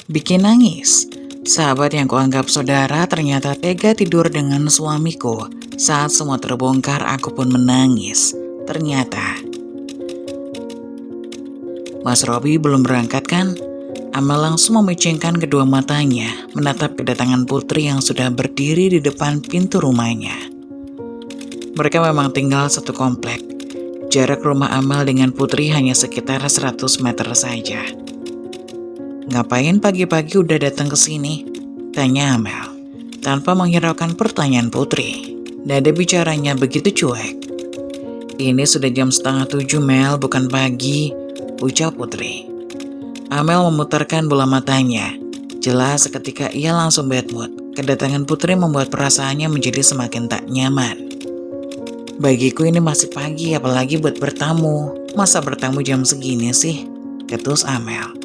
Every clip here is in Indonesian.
bikin nangis. Sahabat yang kuanggap saudara ternyata tega tidur dengan suamiku. Saat semua terbongkar, aku pun menangis. Ternyata Mas Robi belum berangkat kan? Amel langsung memicingkan kedua matanya, menatap kedatangan Putri yang sudah berdiri di depan pintu rumahnya. Mereka memang tinggal satu komplek. Jarak rumah Amel dengan Putri hanya sekitar 100 meter saja. "Ngapain pagi-pagi udah datang ke sini?" tanya Amel, tanpa menghiraukan pertanyaan Putri. Nada bicaranya begitu cuek. "Ini sudah jam setengah 7, Mel, bukan pagi," ucap Putri. Amel memutarkan bola matanya. Jelas seketika ia langsung bad mood. Kedatangan Putri membuat perasaannya menjadi semakin tak nyaman. "Bagiku ini masih pagi, apalagi buat bertamu. Masa bertamu jam segini sih?" ketus Amel.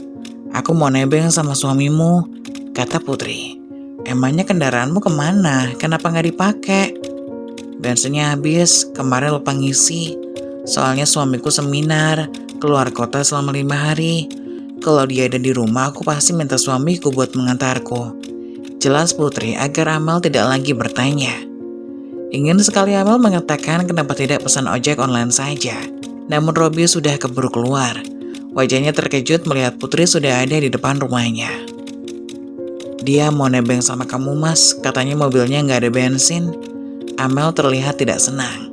"Aku mau nebeng sama suamimu," kata Putri. "Emangnya kendaraanmu kemana? Kenapa nggak dipakai?" "Bensinnya habis, kemarin lupa ngisi. Soalnya suamiku seminar, keluar kota selama 5 hari. Kalau dia ada di rumah, aku pasti minta suamiku buat mengantarku," jelas Putri agar Amel tidak lagi bertanya. Ingin sekali Amel mengatakan kenapa tidak pesan ojek online saja. Namun Robi sudah keburu keluar. Wajahnya terkejut melihat Putri sudah ada di depan rumahnya. "Dia mau nebeng sama kamu, Mas. Katanya mobilnya nggak ada bensin." Amel terlihat tidak senang.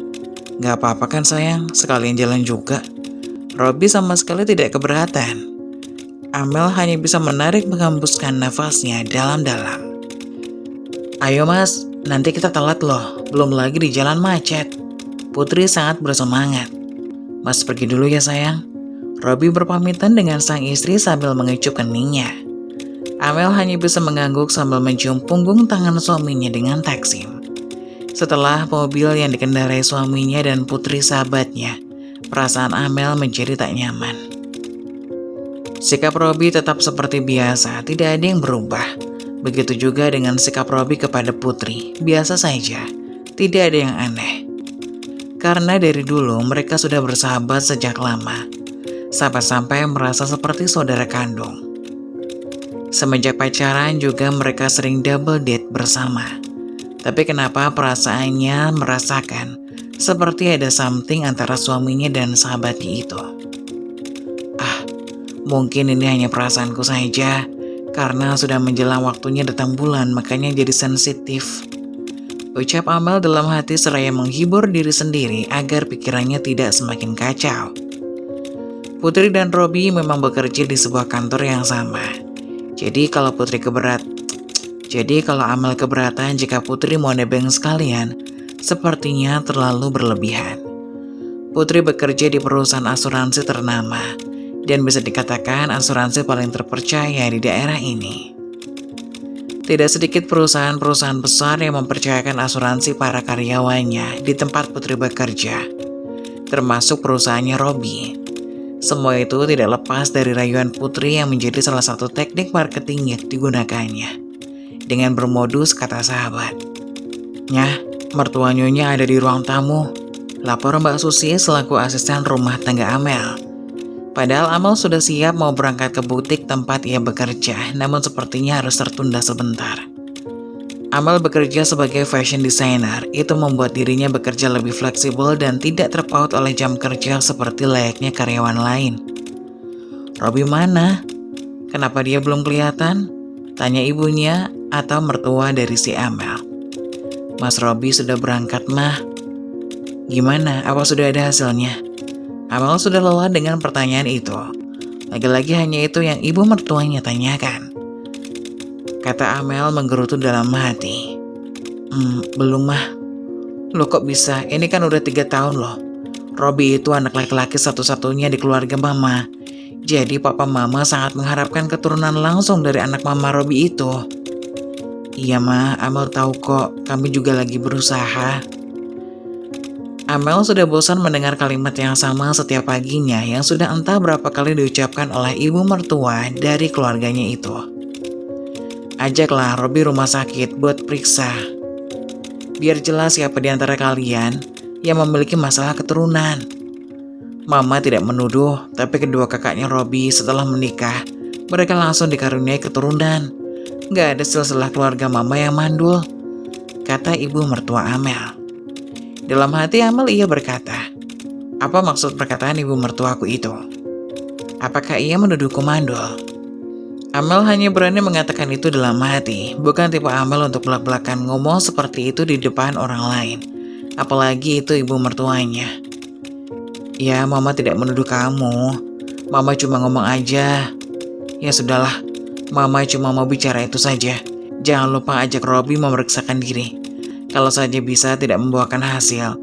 "Nggak apa-apa kan sayang, sekalian jalan juga." Robi sama sekali tidak keberatan. Amel hanya bisa menarik menghembuskan nafasnya dalam-dalam. "Ayo Mas, nanti kita telat loh, belum lagi di jalan macet." Putri sangat bersemangat. "Mas pergi dulu ya sayang." Robi berpamitan dengan sang istri sambil mengecup keningnya. Amel hanya bisa mengangguk sambil mencium punggung tangan suaminya dengan taksim. Setelah mobil yang dikendarai suaminya dan Putri sahabatnya, perasaan Amel menjadi tak nyaman. Sikap Robi tetap seperti biasa, tidak ada yang berubah. Begitu juga dengan sikap Robi kepada Putri, biasa saja, tidak ada yang aneh. Karena dari dulu mereka sudah bersahabat sejak lama, sampai-sampai merasa seperti saudara kandung. Semenjak pacaran juga mereka sering double date bersama. Tapi kenapa perasaannya merasakan seperti ada something antara suaminya dan sahabatnya itu? Mungkin ini hanya perasaanku saja, karena sudah menjelang waktunya datang bulan, makanya jadi sensitif, ucap Amel dalam hati seraya menghibur diri sendiri agar pikirannya tidak semakin kacau. Putri dan Robi memang bekerja di sebuah kantor yang sama. Jadi kalau Amel keberatan jika Putri mau nebeng sekalian, sepertinya terlalu berlebihan. Putri bekerja di perusahaan asuransi ternama, dan bisa dikatakan asuransi paling terpercaya di daerah ini. Tidak sedikit perusahaan-perusahaan besar yang mempercayakan asuransi para karyawannya di tempat Putri bekerja, termasuk perusahaannya Robi. Semua itu tidak lepas dari rayuan Putri yang menjadi salah satu teknik marketing yang digunakannya. Dengan bermodus kata sahabat. "Nyah, mertua Nyonya ada di ruang tamu," lapor Mbak Susi selaku asisten rumah tangga Amel. Padahal Amel sudah siap mau berangkat ke butik tempat ia bekerja, namun sepertinya harus tertunda sebentar. Amel bekerja sebagai fashion designer, itu membuat dirinya bekerja lebih fleksibel dan tidak terpaut oleh jam kerja seperti layaknya karyawan lain. "Robi mana? Kenapa dia belum kelihatan?" tanya ibunya atau mertua dari si Amel. "Mas Robi sudah berangkat, Mah." "Gimana? Apa sudah ada hasilnya?" Amel sudah lelah dengan pertanyaan itu. Lagi-lagi hanya itu yang ibu mertuanya tanyakan. Kata Amel menggerutu dalam hati. Belum Mah." "Loh kok bisa? Ini kan udah 3 tahun loh. Robi itu anak laki-laki satu-satunya di keluarga Mama. Jadi papa Mama sangat mengharapkan keturunan langsung dari anak Mama Robi itu." "Iya Mah, Amel tahu kok. Kami juga lagi berusaha." Amel sudah bosan mendengar kalimat yang sama setiap paginya yang sudah entah berapa kali diucapkan oleh ibu mertua dari keluarganya itu. "Ajaklah Robi rumah sakit buat periksa. Biar jelas siapa di antara kalian yang memiliki masalah keturunan." Mama tidak menuduh, tapi kedua kakaknya Robi setelah menikah mereka langsung dikaruniai keturunan. Gak ada silsilah keluarga mama yang mandul, kata ibu mertua Amel. Dalam hati Amel ia berkata, apa maksud perkataan ibu mertuaku itu? Apakah ia menuduhku mandul? Amel hanya berani mengatakan itu dalam hati, bukan tipe Amel untuk belak-belakan ngomong seperti itu di depan orang lain. Apalagi itu ibu mertuanya. Ya, mama tidak menuduh kamu. Mama cuma ngomong aja. Ya sudahlah, mama cuma mau bicara itu saja. Jangan lupa ajak Robby memeriksakan diri. Kalau saja bisa tidak membuahkan hasil.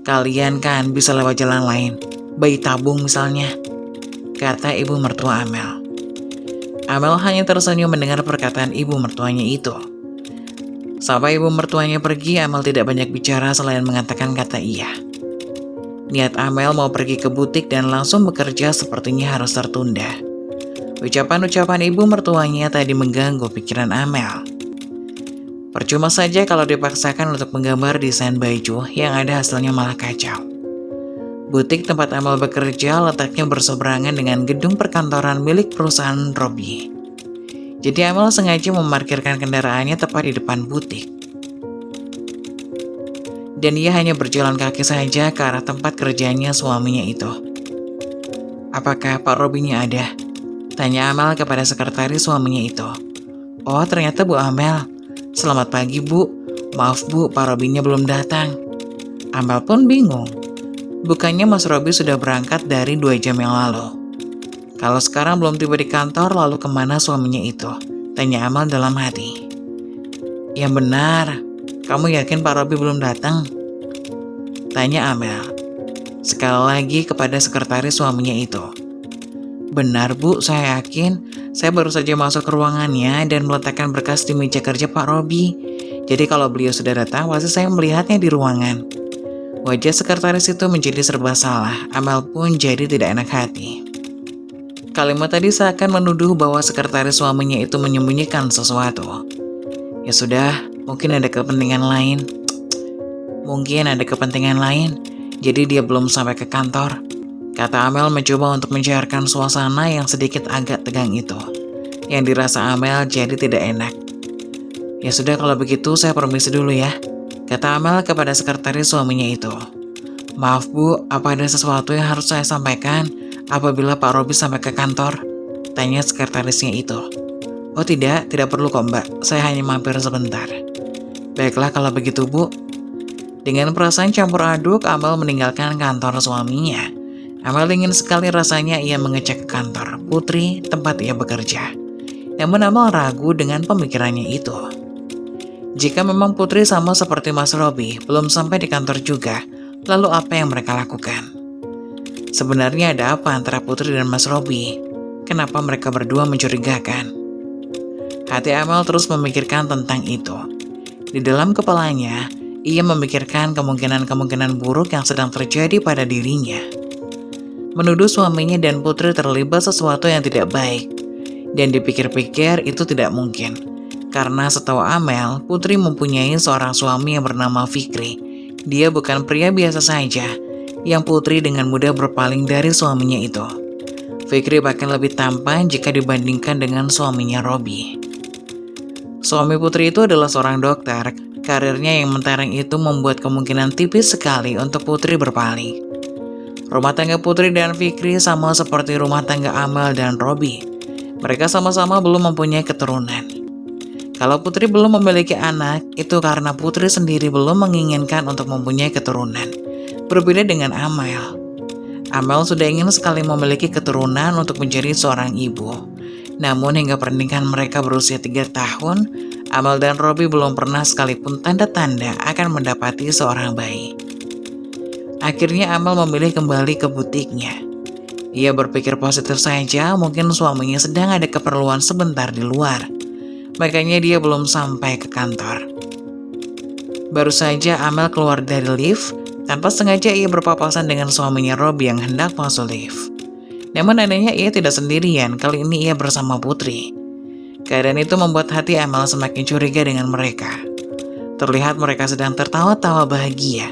Kalian kan bisa lewat jalan lain. Bayi tabung misalnya, kata ibu mertua Amel. Amel hanya tersenyum mendengar perkataan ibu mertuanya itu. Sampai ibu mertuanya pergi, Amel tidak banyak bicara selain mengatakan kata iya. Niat Amel mau pergi ke butik dan langsung bekerja sepertinya harus tertunda. Ucapan-ucapan ibu mertuanya tadi mengganggu pikiran Amel. Percuma saja kalau dipaksakan untuk menggambar desain baju yang ada hasilnya malah kacau. Butik tempat Amel bekerja letaknya berseberangan dengan gedung perkantoran milik perusahaan Robby. Jadi Amel sengaja memarkirkan kendaraannya tepat di depan butik. Dan ia hanya berjalan kaki saja ke arah tempat kerjanya suaminya itu. Apakah Pak Robby-nya ada? Tanya Amel kepada sekretaris suaminya itu. Oh, ternyata Bu Amel. Selamat pagi, Bu. Maaf, Bu, Pak Robby-nya belum datang. Amel pun bingung. Bukannya Mas Robby sudah berangkat dari 2 jam yang lalu. Kalau sekarang belum tiba di kantor, lalu kemana suaminya itu? Tanya Amel dalam hati. Yang benar, kamu yakin Pak Robby belum datang? Tanya Amel. Sekali lagi kepada sekretaris suaminya itu. Benar Bu, saya yakin. Saya baru saja masuk ke ruangannya dan meletakkan berkas di meja kerja Pak Robby. Jadi kalau beliau sudah datang, pasti saya melihatnya di ruangan. Wajah sekretaris itu menjadi serba salah. Amel pun jadi tidak enak hati. Kalimat tadi seakan menuduh bahwa sekretaris suaminya itu menyembunyikan sesuatu. Ya sudah, mungkin ada kepentingan lain. Mungkin ada kepentingan lain, jadi dia belum sampai ke kantor, kata Amel mencoba untuk mencairkan suasana yang sedikit agak tegang itu. Yang dirasa Amel jadi tidak enak. Ya sudah kalau begitu saya permisi dulu ya, kata Amel kepada sekretaris suaminya itu. Maaf Bu, apa ada sesuatu yang harus saya sampaikan apabila Pak Robby sampai ke kantor? Tanya sekretarisnya itu. Oh tidak perlu kok Mbak, saya hanya mampir sebentar. Baiklah kalau begitu Bu. Dengan perasaan campur aduk, Amel meninggalkan kantor suaminya. Amel ingin sekali rasanya ia mengecek ke kantor Putri tempat ia bekerja. Namun Amel ragu dengan pemikirannya itu. Jika memang Putri sama seperti Mas Robby belum sampai di kantor juga, lalu apa yang mereka lakukan? Sebenarnya ada apa antara Putri dan Mas Robby? Kenapa mereka berdua mencurigakan? Hati Amel terus memikirkan tentang itu. Di dalam kepalanya, ia memikirkan kemungkinan-kemungkinan buruk yang sedang terjadi pada dirinya. Menuduh suaminya dan Putri terlibat sesuatu yang tidak baik. Dan dipikir-pikir itu tidak mungkin. Karena setahu Amel, Putri mempunyai seorang suami yang bernama Fikri. Dia bukan pria biasa saja, yang Putri dengan mudah berpaling dari suaminya itu. Fikri bahkan lebih tampan jika dibandingkan dengan suaminya Robby. Suami Putri itu adalah seorang dokter. Karirnya yang mentereng itu membuat kemungkinan tipis sekali untuk Putri berpaling. Rumah tangga Putri dan Fikri sama seperti rumah tangga Amel dan Robby. Mereka sama-sama belum mempunyai keturunan. Kalau Putri belum memiliki anak, itu karena Putri sendiri belum menginginkan untuk mempunyai keturunan. Berbeda dengan Amel. Amel sudah ingin sekali memiliki keturunan untuk menjadi seorang ibu. Namun hingga pernikahan mereka berusia 3 tahun, Amel dan Robby belum pernah sekalipun tanda-tanda akan mendapati seorang bayi. Akhirnya Amel memilih kembali ke butiknya. Ia berpikir positif saja, mungkin suaminya sedang ada keperluan sebentar di luar. Makanya dia belum sampai ke kantor. Baru saja Amel keluar dari lift, tanpa sengaja ia berpapasan dengan suaminya Robby yang hendak masuk lift. Namun anehnya ia tidak sendirian, kali ini ia bersama Putri. Keadaan itu membuat hati Amel semakin curiga dengan mereka. Terlihat mereka sedang tertawa-tawa bahagia.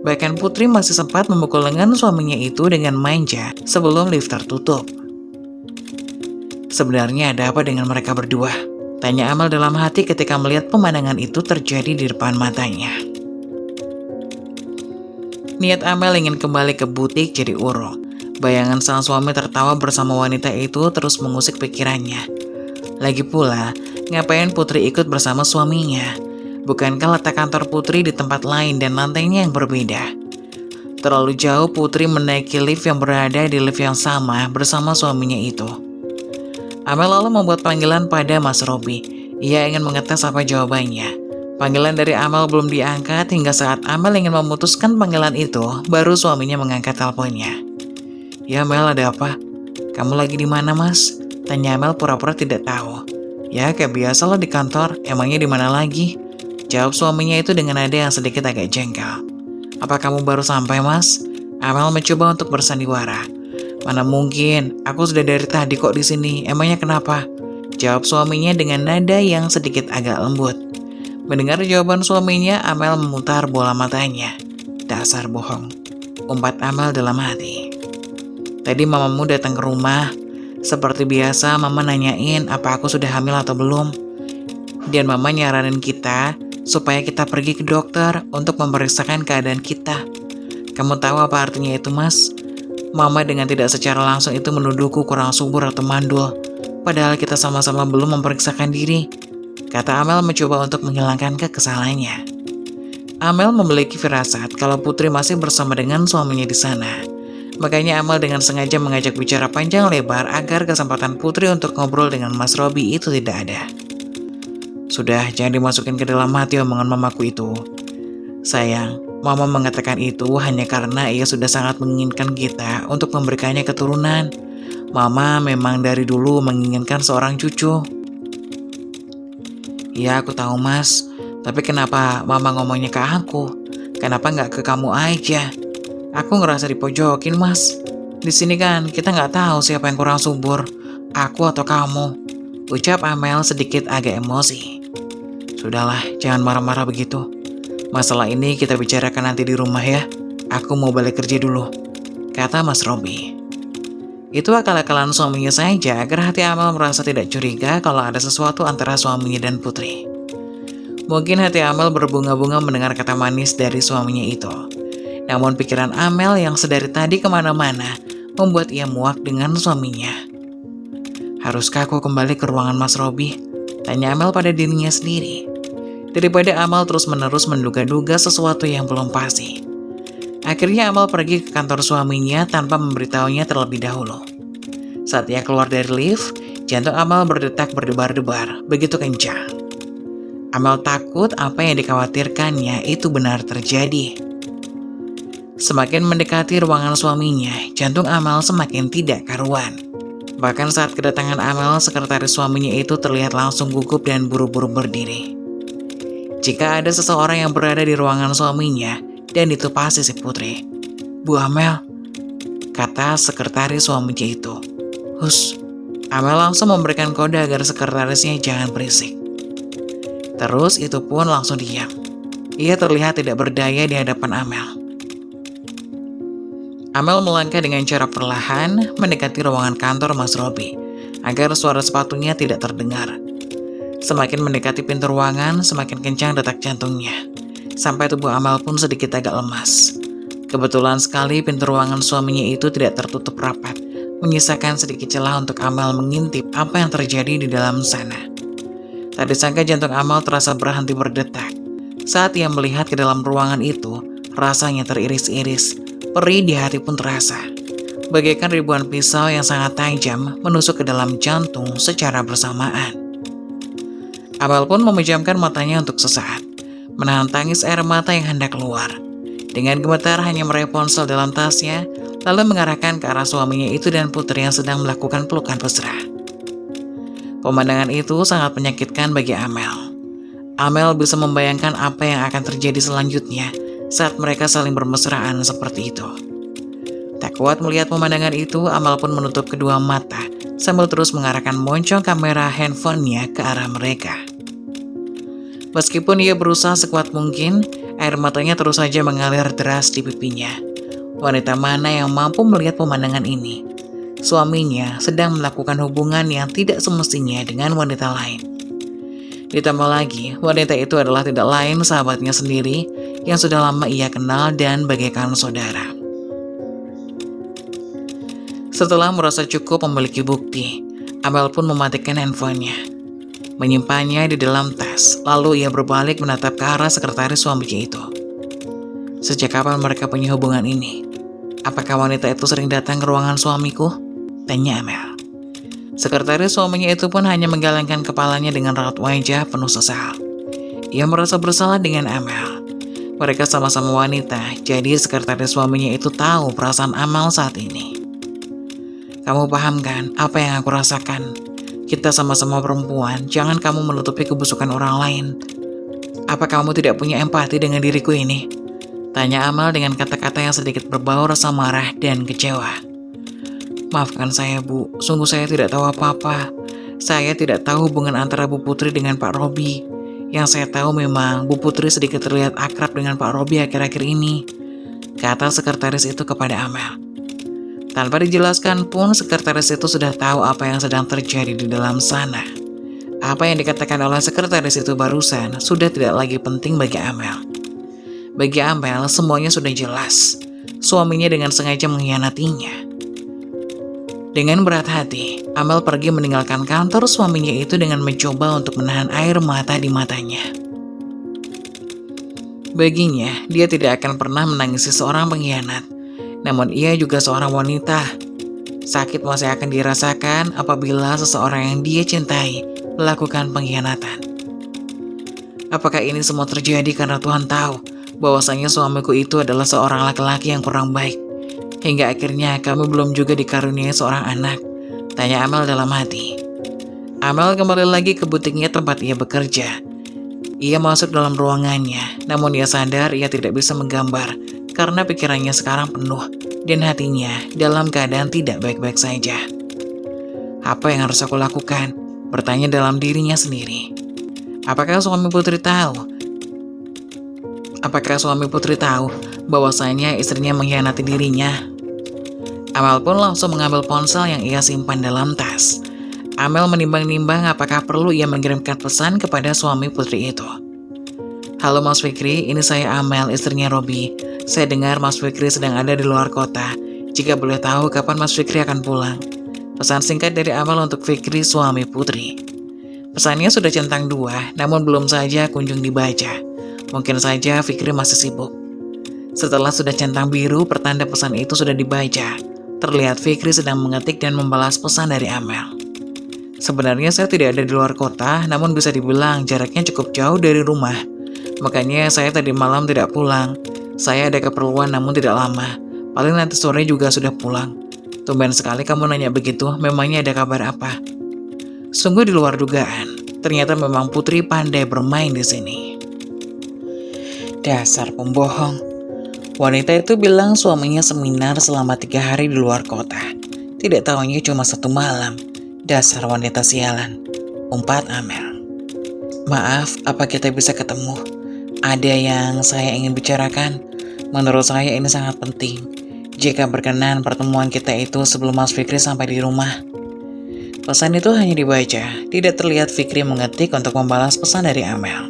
Bahkan Putri masih sempat memukul lengan suaminya itu dengan manja sebelum lift tertutup. Sebenarnya ada apa dengan mereka berdua? Tanya Amel dalam hati ketika melihat pemandangan itu terjadi di depan matanya. Niat Amel ingin kembali ke butik jadi urung. Bayangan sang suami tertawa bersama wanita itu terus mengusik pikirannya. Lagi pula, ngapain Putri ikut bersama suaminya? Bukankah letak kantor Putri di tempat lain dan lantainya yang berbeda? Terlalu jauh Putri menaiki lift yang berada di lift yang sama bersama suaminya itu. Amel lalu membuat panggilan pada Mas Robi. Ia ingin mengetes apa jawabannya. Panggilan dari Amel belum diangkat hingga saat Amel ingin memutuskan panggilan itu, baru suaminya mengangkat teleponnya. Ya Mel, ada apa? Kamu lagi di mana Mas? Tanya Amel pura-pura tidak tahu. Ya kayak biasa lo di kantor, emangnya di mana lagi? Jawab suaminya itu dengan nada yang sedikit agak jengkel. Apa kamu baru sampai Mas? Amel mencoba untuk bersandiwara. Mana mungkin, aku sudah dari tadi kok di sini, emangnya kenapa? Jawab suaminya dengan nada yang sedikit agak lembut. Mendengar jawaban suaminya, Amel memutar bola matanya. Dasar bohong, umpat Amel dalam hati. Tadi mamamu datang ke rumah. Seperti biasa, mama nanyain apa aku sudah hamil atau belum. Dan mama nyaranin kita supaya kita pergi ke dokter untuk memeriksakan keadaan kita. Kamu tahu apa artinya itu, Mas? Mama dengan tidak secara langsung itu menuduhku kurang subur atau mandul. Padahal kita sama-sama belum memeriksakan diri. Kata Amel mencoba untuk menghilangkan kekesalannya. Amel memiliki firasat kalau Putri masih bersama dengan suaminya di sana. Makanya Amel dengan sengaja mengajak bicara panjang lebar agar kesempatan Putri untuk ngobrol dengan Mas Robi itu tidak ada. Sudah, jangan dimasukin ke dalam hati omongan mamaku itu. Sayang, mama mengatakan itu hanya karena ia sudah sangat menginginkan kita untuk memberikannya keturunan. Mama memang dari dulu menginginkan seorang cucu. Ya, aku tahu Mas. Tapi kenapa mama ngomongnya ke aku? Kenapa nggak ke kamu aja? Aku ngerasa dipojokin Mas. Di sini kan kita nggak tahu siapa yang kurang subur, aku atau kamu. Ucap Amel sedikit agak emosi. Sudahlah, jangan marah-marah begitu. Masalah ini kita bicarakan nanti di rumah ya. Aku mau balik kerja dulu, kata Mas Robi. Itu akal-akalan suaminya saja agar hati Amel merasa tidak curiga kalau ada sesuatu antara suaminya dan Putri. Mungkin hati Amel berbunga-bunga mendengar kata manis dari suaminya itu. Namun pikiran Amel yang sedari tadi kemana-mana membuat ia muak dengan suaminya. Haruskah aku kembali ke ruangan Mas Robi? Tanya Amel pada dirinya sendiri. Daripada Amel terus-menerus menduga-duga sesuatu yang belum pasti. Akhirnya Amel pergi ke kantor suaminya tanpa memberitahunya terlebih dahulu. Saat ia keluar dari lift, jantung Amel berdetak berdebar-debar, begitu kencang. Amel takut apa yang dikhawatirkannya itu benar terjadi. Semakin mendekati ruangan suaminya, jantung Amel semakin tidak karuan. Bahkan saat kedatangan Amel, sekretaris suaminya itu terlihat langsung gugup dan buru-buru berdiri. Jika ada seseorang yang berada di ruangan suaminya, dan itu pasti si Putri. Bu Amel, kata sekretaris suaminya itu. Hus, Amel langsung memberikan kode agar sekretarisnya jangan berisik. Terus itu pun langsung diam. Ia terlihat tidak berdaya di hadapan Amel. Amel melangkah dengan cara perlahan mendekati ruangan kantor Mas Robi, agar suara sepatunya tidak terdengar. Semakin mendekati pintu ruangan, semakin kencang detak jantungnya. Sampai tubuh Amel pun sedikit agak lemas. Kebetulan sekali pintu ruangan suaminya itu tidak tertutup rapat, menyisakan sedikit celah untuk Amel mengintip apa yang terjadi di dalam sana. Tak disangka jantung Amel terasa berhenti berdetak. Saat ia melihat ke dalam ruangan itu, rasanya teriris-iris, perih di hati pun terasa. Bagaikan ribuan pisau yang sangat tajam menusuk ke dalam jantung secara bersamaan. Amel pun memejamkan matanya untuk sesaat, menahan tangis air mata yang hendak keluar. Dengan gemetar hanya meraih ponsel dalam tasnya, lalu mengarahkan ke arah suaminya itu dan Putri yang sedang melakukan pelukan mesra. Pemandangan itu sangat menyakitkan bagi Amel. Amel bisa membayangkan apa yang akan terjadi selanjutnya saat mereka saling bermesraan seperti itu. Tak kuat melihat pemandangan itu, Amel pun menutup kedua mata sambil terus mengarahkan moncong kamera handphonenya ke arah mereka. Meskipun ia berusaha sekuat mungkin, air matanya terus saja mengalir deras di pipinya. Wanita mana yang mampu melihat pemandangan ini? suaminya sedang melakukan hubungan yang tidak semestinya dengan wanita lain. Ditambah lagi, wanita itu adalah tidak lain sahabatnya sendiri yang sudah lama ia kenal dan bagaikan saudara. Setelah merasa cukup memiliki bukti, Amel pun mematikan handphonenya, menyimpannya di dalam tas, lalu ia berbalik menatap ke arah sekretaris suaminya itu. Sejak kapan mereka punya hubungan ini? Apakah wanita itu sering datang ke ruangan suamiku? Tanya Amel. Sekretaris suaminya itu pun hanya menggelengkan kepalanya dengan raut wajah penuh sesal. Ia merasa bersalah dengan Amel. Mereka sama-sama wanita, jadi sekretaris suaminya itu tahu perasaan Amel saat ini. Kamu paham kan apa yang aku rasakan? Kita sama-sama perempuan, jangan kamu menutupi kebusukan orang lain. Apa kamu tidak punya empati dengan diriku ini? Tanya Amel dengan kata-kata yang sedikit berbau rasa marah dan kecewa. Maafkan saya, Bu. Sungguh saya tidak tahu apa-apa. Saya tidak tahu hubungan antara Bu Putri dengan Pak Robi. Yang saya tahu memang Bu Putri sedikit terlihat akrab dengan Pak Robi akhir-akhir ini, kata sekretaris itu kepada Amel. Tanpa dijelaskan pun, sekretaris itu sudah tahu apa yang sedang terjadi di dalam sana. Apa yang dikatakan oleh sekretaris itu barusan sudah tidak lagi penting bagi Amel. Bagi Amel, semuanya sudah jelas. Suaminya dengan sengaja mengkhianatinya. Dengan berat hati, Amel pergi meninggalkan kantor suaminya itu dengan mencoba untuk menahan air mata di matanya. Baginya, dia tidak akan pernah menangisi seorang pengkhianat. Namun ia juga seorang wanita. Sakit masih akan dirasakan apabila seseorang yang dia cintai melakukan pengkhianatan. Apakah ini semua terjadi karena Tuhan tahu bahwasanya suamiku itu adalah seorang laki-laki yang kurang baik? Hingga akhirnya kami belum juga dikaruniai seorang anak, tanya Amel dalam hati. Amel kembali lagi ke butiknya tempat ia bekerja. Ia masuk dalam ruangannya, namun ia sadar ia tidak bisa menggambar karena pikirannya sekarang penuh dan hatinya dalam keadaan tidak baik-baik saja. Apa yang harus aku lakukan? Bertanya dalam dirinya sendiri. Apakah suami Putri tahu? Bahwasanya istrinya mengkhianati dirinya? Amel pun langsung mengambil ponsel yang ia simpan dalam tas. Amel menimbang-nimbang apakah perlu ia mengirimkan pesan kepada suami Putri itu. Halo Mas Fikri, ini saya Amel, istrinya Robi. Saya dengar Mas Fikri sedang ada di luar kota. Jika boleh tahu kapan Mas Fikri akan pulang? Pesan singkat dari Amel untuk Fikri, suami Putri. Pesannya sudah centang 2, namun belum saja kunjung dibaca. Mungkin saja Fikri masih sibuk. Setelah sudah centang biru, pertanda pesan itu sudah dibaca. Terlihat Fikri sedang mengetik dan membalas pesan dari Amel. Sebenarnya saya tidak ada di luar kota, namun bisa dibilang jaraknya cukup jauh dari rumah. Makanya saya tadi malam tidak pulang. Saya ada keperluan namun tidak lama. Paling nanti sore juga sudah pulang. Tumben sekali kamu nanya begitu, memangnya ada kabar apa? Sungguh di luar dugaan. Ternyata memang Putri pandai bermain di sini. Dasar pembohong. Wanita itu bilang suaminya seminar selama 3 hari di luar kota. Tidak tahunya cuma 1 malam. Dasar wanita sialan, umpat Amel. Maaf, apa kita bisa ketemu? Ada yang saya ingin bicarakan. Menurut saya ini sangat penting. Jika berkenan pertemuan kita itu sebelum Mas Fikri sampai di rumah. Pesan itu hanya dibaca, tidak terlihat Fikri mengetik untuk membalas pesan dari Amel.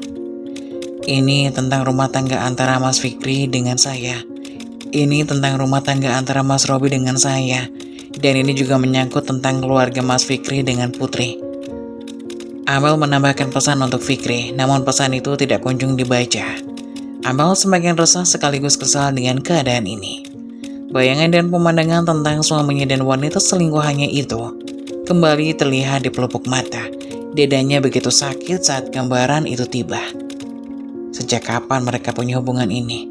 Ini tentang rumah tangga antara Mas Fikri dengan saya. Ini tentang rumah tangga antara Mas Robi dengan saya. Dan ini juga menyangkut tentang keluarga Mas Fikri dengan Putri. Amel menambahkan pesan untuk Fikri, namun pesan itu tidak kunjung dibaca. Amel semakin resah sekaligus kesal dengan keadaan ini. Bayangan dan pemandangan tentang suaminya dan wanita selingkuhannya itu kembali terlihat di pelupuk mata. Dadanya begitu sakit saat gambaran itu tiba. Sejak kapan mereka punya hubungan ini?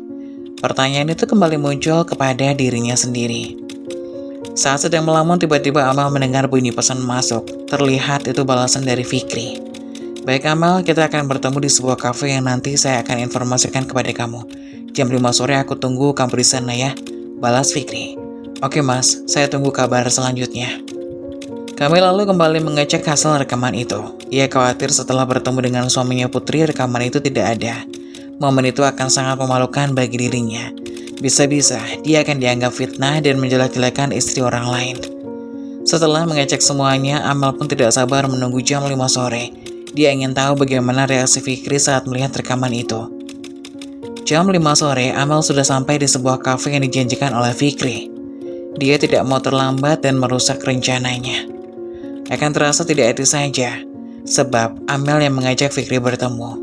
Pertanyaan itu kembali muncul kepada dirinya sendiri. Saat sedang melamun, tiba-tiba Amel mendengar bunyi pesan masuk. Terlihat itu balasan dari Fikri. Baik Amel, kita akan bertemu di sebuah kafe yang nanti saya akan informasikan kepada kamu. Jam 5 sore aku tunggu kamu di sana ya, balas Fikri. Oke mas, saya tunggu kabar selanjutnya. Kami lalu kembali mengecek hasil rekaman itu. Ia khawatir setelah bertemu dengan suaminya Putri, rekaman itu tidak ada. Momen itu akan sangat memalukan bagi dirinya. Bisa-bisa dia akan dianggap fitnah dan menjelek-jelekan istri orang lain. Setelah mengecek semuanya, Amel pun tidak sabar menunggu jam 5 sore. Dia ingin tahu bagaimana reaksi Fikri saat melihat rekaman itu. Jam 5 sore, Amel sudah sampai di sebuah kafe yang dijanjikan oleh Fikri. Dia tidak mau terlambat dan merusak rencananya. Akan terasa tidak etis saja, sebab Amel yang mengajak Fikri bertemu.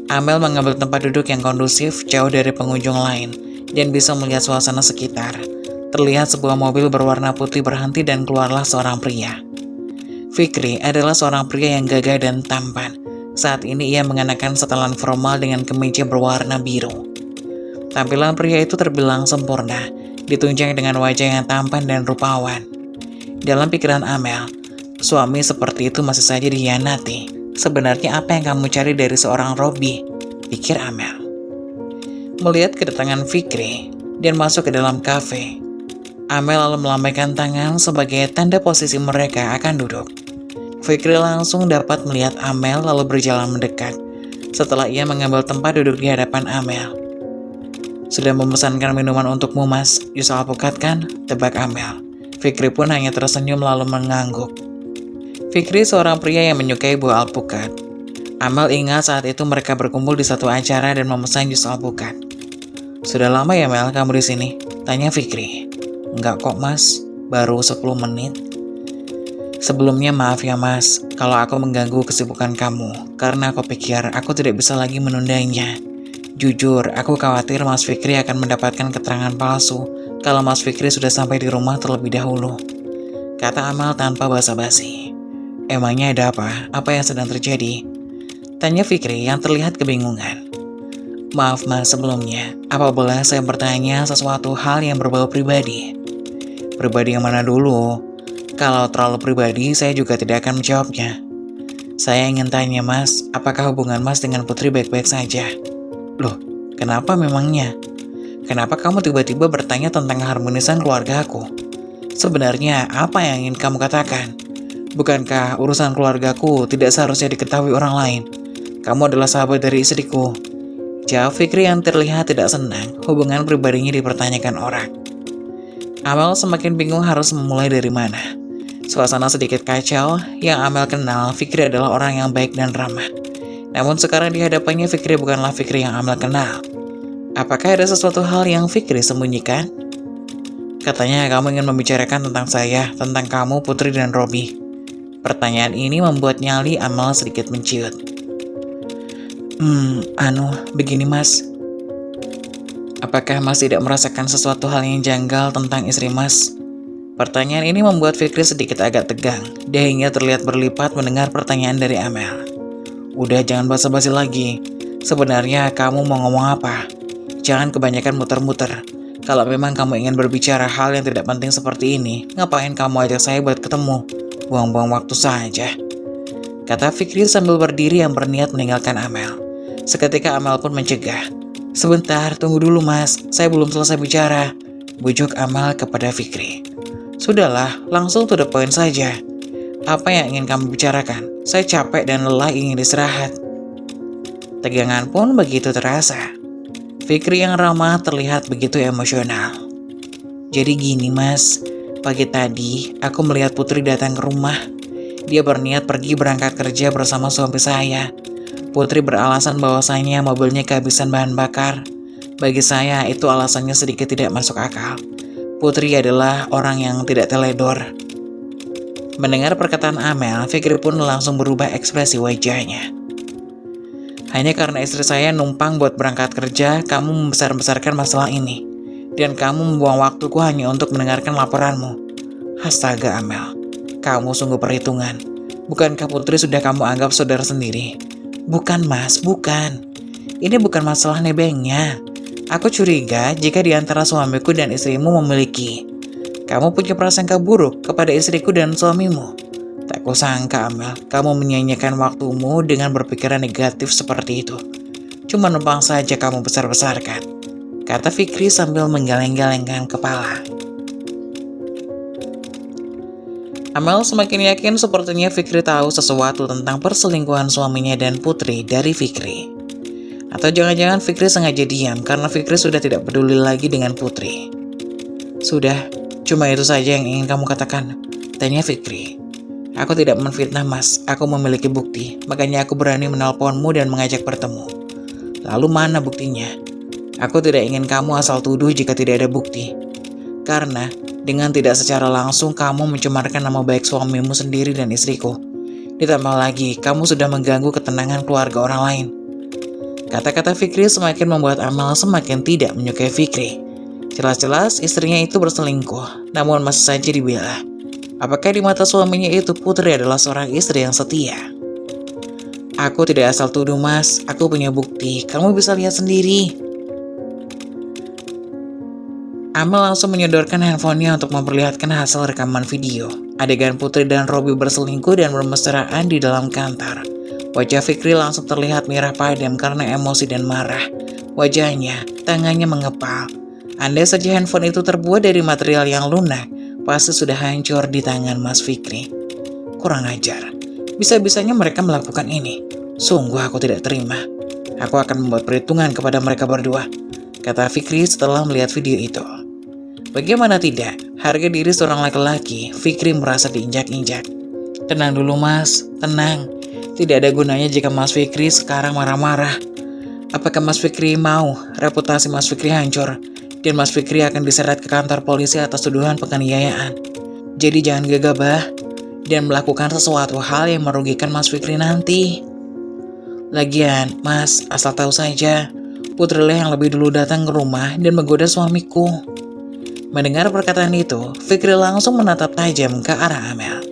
Amel mengambil tempat duduk yang kondusif jauh dari pengunjung lain dan bisa melihat suasana sekitar. Terlihat sebuah mobil berwarna putih berhenti dan keluarlah seorang pria. Fikri adalah seorang pria yang gagah dan tampan. Saat ini ia mengenakan setelan formal dengan kemeja berwarna biru. Tampilan pria itu terbilang sempurna, ditunjang dengan wajah yang tampan dan rupawan. Dalam pikiran Amel, suami seperti itu masih saja dikhianati. Sebenarnya apa yang kamu cari dari seorang Robby? Pikir Amel. Melihat kedatangan Fikri dan masuk ke dalam kafe, Amel lalu melambaikan tangan sebagai tanda posisi mereka akan duduk. Fikri langsung dapat melihat Amel lalu berjalan mendekat. Setelah ia mengambil tempat duduk di hadapan Amel. Sudah memesankan minuman untukmu, Mas? Jus alpukat kan? Tebak Amel. Fikri pun hanya tersenyum lalu mengangguk. Fikri seorang pria yang menyukai buah alpukat. Amel ingat saat itu mereka berkumpul di satu acara dan memesan jus alpukat. Sudah lama ya Mel kamu di sini? Tanya Fikri. Enggak kok Mas, baru 10 menit. Sebelumnya maaf ya Mas, kalau aku mengganggu kesibukan kamu, karena aku pikir aku tidak bisa lagi menundanya. Jujur, aku khawatir Mas Fikri akan mendapatkan keterangan palsu kalau Mas Fikri sudah sampai di rumah terlebih dahulu. Kata Amal tanpa basa-basi. Emangnya ada apa? Apa yang sedang terjadi? Tanya Fikri yang terlihat kebingungan. Maaf Mas sebelumnya, apa boleh saya bertanya sesuatu hal yang berbau pribadi? Pribadi yang mana dulu? Kalau terlalu pribadi, saya juga tidak akan menjawabnya. Saya ingin tanya Mas, apakah hubungan Mas dengan Putri baik-baik saja? Loh, kenapa memangnya? Kenapa kamu tiba-tiba bertanya tentang keharmonisan keluarga aku? Sebenarnya, apa yang ingin kamu katakan? Bukankah urusan keluargaku tidak seharusnya diketahui orang lain? Kamu adalah sahabat dari istriku. Jawab Fikri yang terlihat tidak senang, hubungan pribadinya dipertanyakan orang. Amel semakin bingung harus memulai dari mana. Suasana sedikit kacau, yang Amel kenal, Fikri adalah orang yang baik dan ramah. Namun sekarang di hadapannya Fikri bukanlah Fikri yang Amel kenal. Apakah ada sesuatu hal yang Fikri sembunyikan? Katanya kamu ingin membicarakan tentang saya, tentang kamu, Putri dan Robby. Pertanyaan ini membuat nyali Amel sedikit menciut. Begini Mas. Apakah Mas tidak merasakan sesuatu hal yang janggal tentang istri Mas? Pertanyaan ini membuat Fikri sedikit agak tegang. Dia hingga terlihat berlipat mendengar pertanyaan dari Amel. Udah jangan basa-basi lagi. Sebenarnya kamu mau ngomong apa? Jangan kebanyakan muter-muter. Kalau memang kamu ingin berbicara hal yang tidak penting seperti ini, ngapain kamu ajak saya buat ketemu? Buang-buang waktu saja. Kata Fikri sambil berdiri yang berniat meninggalkan Amel. Seketika Amel pun mencegah. Sebentar, tunggu dulu Mas, saya belum selesai bicara. Bujuk Amel kepada Fikri. Sudahlah, langsung to the point saja. Apa yang ingin kamu bicarakan? Saya capek dan lelah ingin istirahat. Tegangan pun begitu terasa. Fikri yang ramah terlihat begitu emosional. Jadi gini Mas, pagi tadi aku melihat Putri datang ke rumah. Dia berniat pergi berangkat kerja bersama suami saya. Putri beralasan bahwasanya mobilnya kehabisan bahan bakar. Bagi saya itu alasannya sedikit tidak masuk akal. Putri adalah orang yang tidak teledor. Mendengar perkataan Amel, Fikri pun langsung berubah ekspresi wajahnya. Hanya karena istri saya numpang buat berangkat kerja, kamu membesar-besarkan masalah ini. Dan kamu membuang waktuku hanya untuk mendengarkan laporanmu. Astaga Amel, kamu sungguh perhitungan. Bukankah Putri sudah kamu anggap saudara sendiri? Bukan Mas, bukan. Ini bukan masalah nebengnya. Aku curiga jika di antara suamiku dan istrimu memiliki. Kamu punya prasangka buruk kepada istriku dan suamimu. Tak kusangka Amel, kamu menyanyikan waktumu dengan berpikiran negatif seperti itu. Cuma numpang saja kamu besar-besarkan. Kata Fikri sambil menggeleng-gelengkan kepala. Amel semakin yakin sepertinya Fikri tahu sesuatu tentang perselingkuhan suaminya dan Putri dari Fikri. Atau jangan-jangan Fikri sengaja diam karena Fikri sudah tidak peduli lagi dengan Putri. Sudah, Cuma itu saja yang ingin kamu katakan? Tanya Fikri. Aku tidak menfitnah mas, aku memiliki bukti, makanya aku berani menelponmu dan mengajak bertemu. Lalu mana buktinya? Aku tidak ingin kamu asal tuduh jika tidak ada bukti. Karena dengan tidak secara langsung kamu mencemarkan nama baik suamimu sendiri dan istriku. Ditambah lagi, kamu sudah mengganggu ketenangan keluarga orang lain. Kata-kata Fikri semakin membuat Amal semakin tidak menyukai Fikri. Jelas-jelas istrinya itu berselingkuh, namun masih saja dibela. Apakah di mata suaminya itu Putri adalah seorang istri yang setia? Aku tidak asal tuduh mas, aku punya bukti, kamu bisa lihat sendiri. Amal langsung menyodorkan handphonenya untuk memperlihatkan hasil rekaman video. Adegan Putri dan Robby berselingkuh dan bermesraan di dalam kantor. Wajah Fikri langsung terlihat merah padam karena emosi dan marah. Wajahnya, tangannya mengepal. Andai saja handphone itu terbuat dari material yang lunak, pasti sudah hancur di tangan Mas Fikri. Kurang ajar. Bisa-bisanya mereka melakukan ini. Sungguh aku tidak terima. Aku akan membuat perhitungan kepada mereka berdua, kata Fikri setelah melihat video itu. Bagaimana tidak, harga diri seorang laki-laki, Fikri merasa diinjak-injak. Tenang dulu mas, tenang. Tidak ada gunanya jika Mas Fikri sekarang marah-marah. Apakah Mas Fikri mau reputasi Mas Fikri hancur dan Mas Fikri akan diseret ke kantor polisi atas tuduhan penganiayaan? Jadi jangan gegabah dan melakukan sesuatu hal yang merugikan Mas Fikri nanti. Lagian, Mas, asal tahu saja, Putrilah yang lebih dulu datang ke rumah dan menggoda suamiku. Mendengar perkataan itu, Fikri langsung menatap tajam ke arah Amel.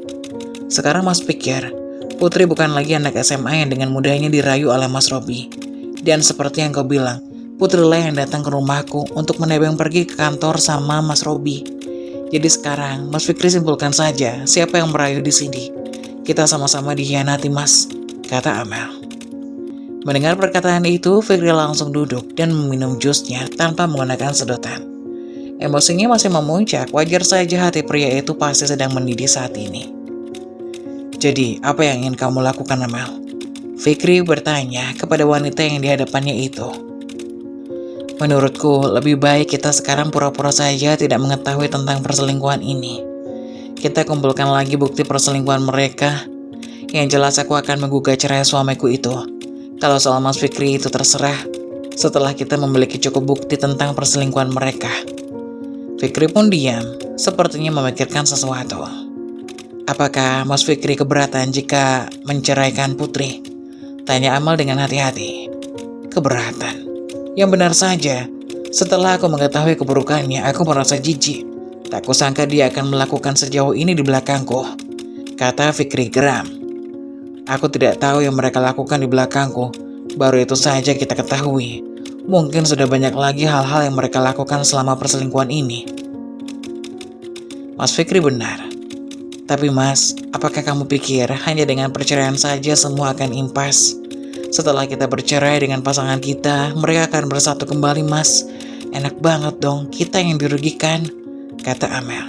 Sekarang Mas pikir, Putri bukan lagi anak SMA yang dengan mudahnya dirayu oleh Mas Robby. Dan seperti yang kau bilang, Putrilah yang datang ke rumahku untuk menebeng pergi ke kantor sama Mas Robby. Jadi sekarang, Mas Fikri simpulkan saja siapa yang merayu di sini. Kita sama-sama dikhianati, Mas, kata Amel. Mendengar perkataan itu, Fikri langsung duduk dan meminum jusnya tanpa menggunakan sedotan. Emosinya masih memuncak, wajar saja hati pria itu pasti sedang mendidih saat ini. Jadi, apa yang ingin kamu lakukan, Amel? Fikri bertanya kepada wanita yang di hadapannya itu. Menurutku, lebih baik kita sekarang pura-pura saja tidak mengetahui tentang perselingkuhan ini. Kita kumpulkan lagi bukti perselingkuhan mereka. Yang jelas aku akan menggugat cerai suamiku itu. Kalau soal Mas Fikri itu terserah, setelah kita memiliki cukup bukti tentang perselingkuhan mereka. Fikri pun diam, sepertinya memikirkan sesuatu. Apakah Mas Fikri keberatan jika menceraikan Putri? Tanya Amal dengan hati-hati. Keberatan? Yang benar saja. Setelah aku mengetahui keburukannya, aku merasa jijik. Tak kusangka dia akan melakukan sejauh ini di belakangku, kata Fikri geram. Aku tidak tahu yang mereka lakukan di belakangku. Baru itu saja kita ketahui. Mungkin sudah banyak lagi hal-hal yang mereka lakukan selama perselingkuhan ini. Mas Fikri benar. Tapi mas, apakah kamu pikir hanya dengan perceraian saja semua akan impas? Setelah kita bercerai dengan pasangan kita, mereka akan bersatu kembali mas. Enak banget dong, kita yang dirugikan, kata Amel.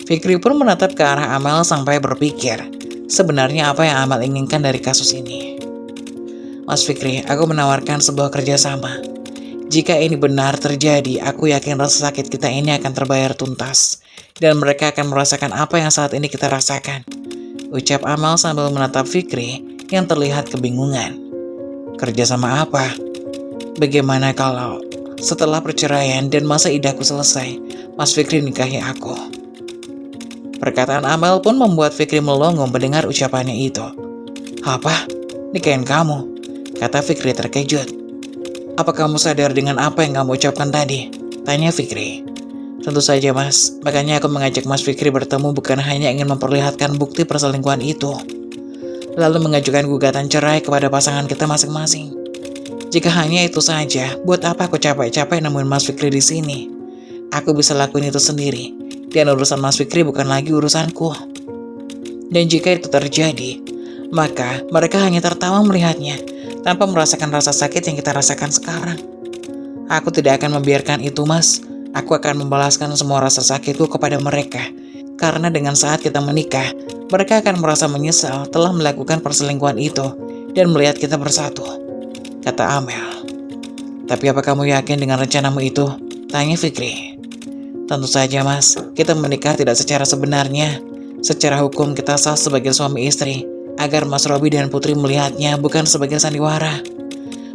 Fikri pun menatap ke arah Amel sampai berpikir, sebenarnya apa yang Amel inginkan dari kasus ini. Mas Fikri, aku menawarkan sebuah kerjasama. Jika ini benar terjadi, aku yakin rasa sakit kita ini akan terbayar tuntas. Dan mereka akan merasakan apa yang saat ini kita rasakan. Ucap Amal sambil menatap Fikri yang terlihat kebingungan. Kerjasama apa? Bagaimana kalau setelah perceraian dan masa idahku selesai, Mas Fikri nikahi aku? Perkataan Amal pun membuat Fikri melongo mendengar ucapannya itu. Apa? Nikahin kamu? Kata Fikri terkejut. Apa kamu sadar dengan apa yang kamu ucapkan tadi? Tanya Fikri. Tentu saja mas, makanya aku mengajak Mas Fikri bertemu bukan hanya ingin memperlihatkan bukti perselingkuhan itu, lalu mengajukan gugatan cerai kepada pasangan kita masing-masing. Jika hanya itu saja, buat apa aku capek-capek nemuin Mas Fikri di sini? Aku bisa lakuin itu sendiri, dan urusan Mas Fikri bukan lagi urusanku. Dan jika itu terjadi, maka mereka hanya tertawa melihatnya, tanpa merasakan rasa sakit yang kita rasakan sekarang. Aku tidak akan membiarkan itu, Mas. Aku akan membalaskan semua rasa sakitku kepada mereka. Karena dengan saat kita menikah, mereka akan merasa menyesal telah melakukan perselingkuhan itu dan melihat kita bersatu, kata Amel. Tapi apa kamu yakin dengan rencanamu itu? Tanya Fikri. Tentu saja mas, kita menikah tidak secara sebenarnya. Secara hukum kita sah sebagai suami istri, agar Mas Robi dan Putri melihatnya bukan sebagai sandiwara.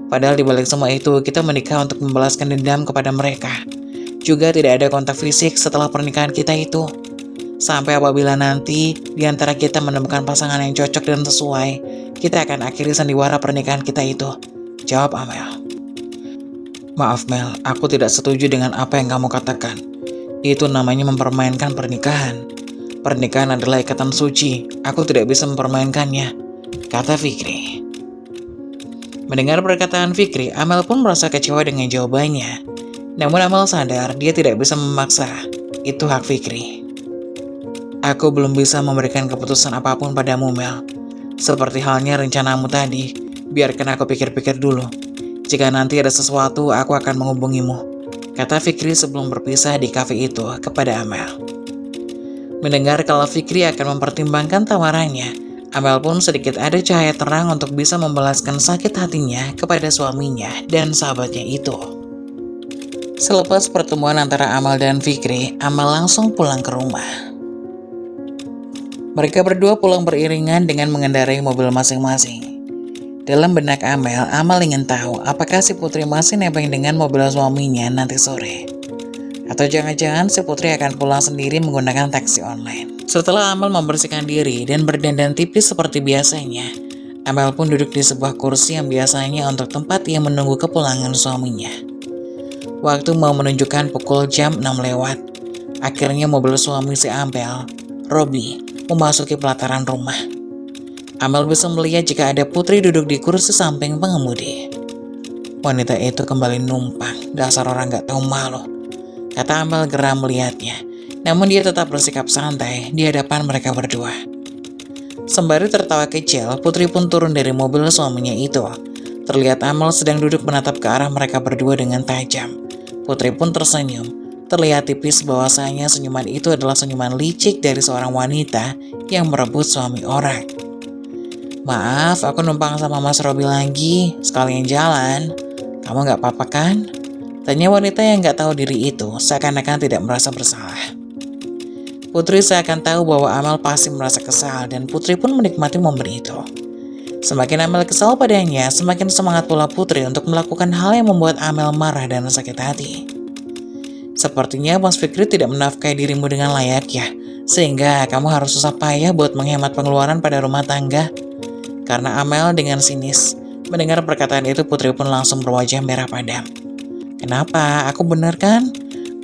Padahal di balik semua itu, kita menikah untuk membalaskan dendam kepada mereka. Juga tidak ada kontak fisik setelah pernikahan kita itu. Sampai apabila nanti di antara kita menemukan pasangan yang cocok dan sesuai, kita akan akhiri sandiwara pernikahan kita itu. Jawab Amel. Maaf Mel, aku tidak setuju dengan apa yang kamu katakan. Itu namanya mempermainkan pernikahan. Pernikahan adalah ikatan suci, aku tidak bisa mempermainkannya, kata Fikri. Mendengar perkataan Fikri, Amel pun merasa kecewa dengan jawabannya. Namun Amel sadar dia tidak bisa memaksa, itu hak Fikri. Aku belum bisa memberikan keputusan apapun padamu Mel. Seperti halnya rencanamu tadi, biarkan aku pikir-pikir dulu. Jika nanti ada sesuatu, aku akan menghubungimu, kata Fikri sebelum berpisah di kafe itu kepada Amel. Mendengar kalau Fikri akan mempertimbangkan tawarannya, Amel pun sedikit ada cahaya terang untuk bisa membalaskan sakit hatinya kepada suaminya dan sahabatnya itu. Selepas pertemuan antara Amel dan Fikri, Amel langsung pulang ke rumah. Mereka berdua pulang beriringan dengan mengendarai mobil masing-masing. Dalam benak Amel ingin tahu apakah si Putri masih nebeng dengan mobil suaminya nanti sore. Atau jangan-jangan si Putri akan pulang sendiri menggunakan taksi online. Setelah Amel membersihkan diri dan berdandan tipis seperti biasanya, Amel pun duduk di sebuah kursi yang biasanya untuk tempat ia menunggu kepulangan suaminya. Waktu mau menunjukkan pukul jam 6 lewat. Akhirnya mobil suami si Amel, Robi, memasuki pelataran rumah. Amel bisa melihat jika ada Putri duduk di kursi samping pengemudi. Wanita itu kembali numpang, dasar orang gak tahu malu, kata Amel geram melihatnya. Namun dia tetap bersikap santai di hadapan mereka berdua. Sembari tertawa kecil, Putri pun turun dari mobil suaminya itu. Terlihat Amel sedang duduk menatap ke arah mereka berdua dengan tajam. Putri pun tersenyum. Terlihat tipis bahwasanya senyuman itu adalah senyuman licik dari seorang wanita yang merebut suami orang. Maaf, aku numpang sama Mas Robi lagi, sekalian jalan. Kamu gak apa-apa kan? Tanya wanita yang gak tahu diri itu, seakan-akan tidak merasa bersalah. Putri seakan tahu bahwa Amel pasti merasa kesal, dan Putri pun menikmati momen itu. Semakin Amel kesal padanya, semakin semangat pula Putri untuk melakukan hal yang membuat Amel marah dan sakit hati. Sepertinya Mas Fikri tidak menafkahi dirimu dengan layak ya, sehingga kamu harus susah payah buat menghemat pengeluaran pada rumah tangga. Karena Amel dengan sinis. Mendengar perkataan itu, Putri pun langsung berwajah merah padam. Kenapa? Aku bener kan?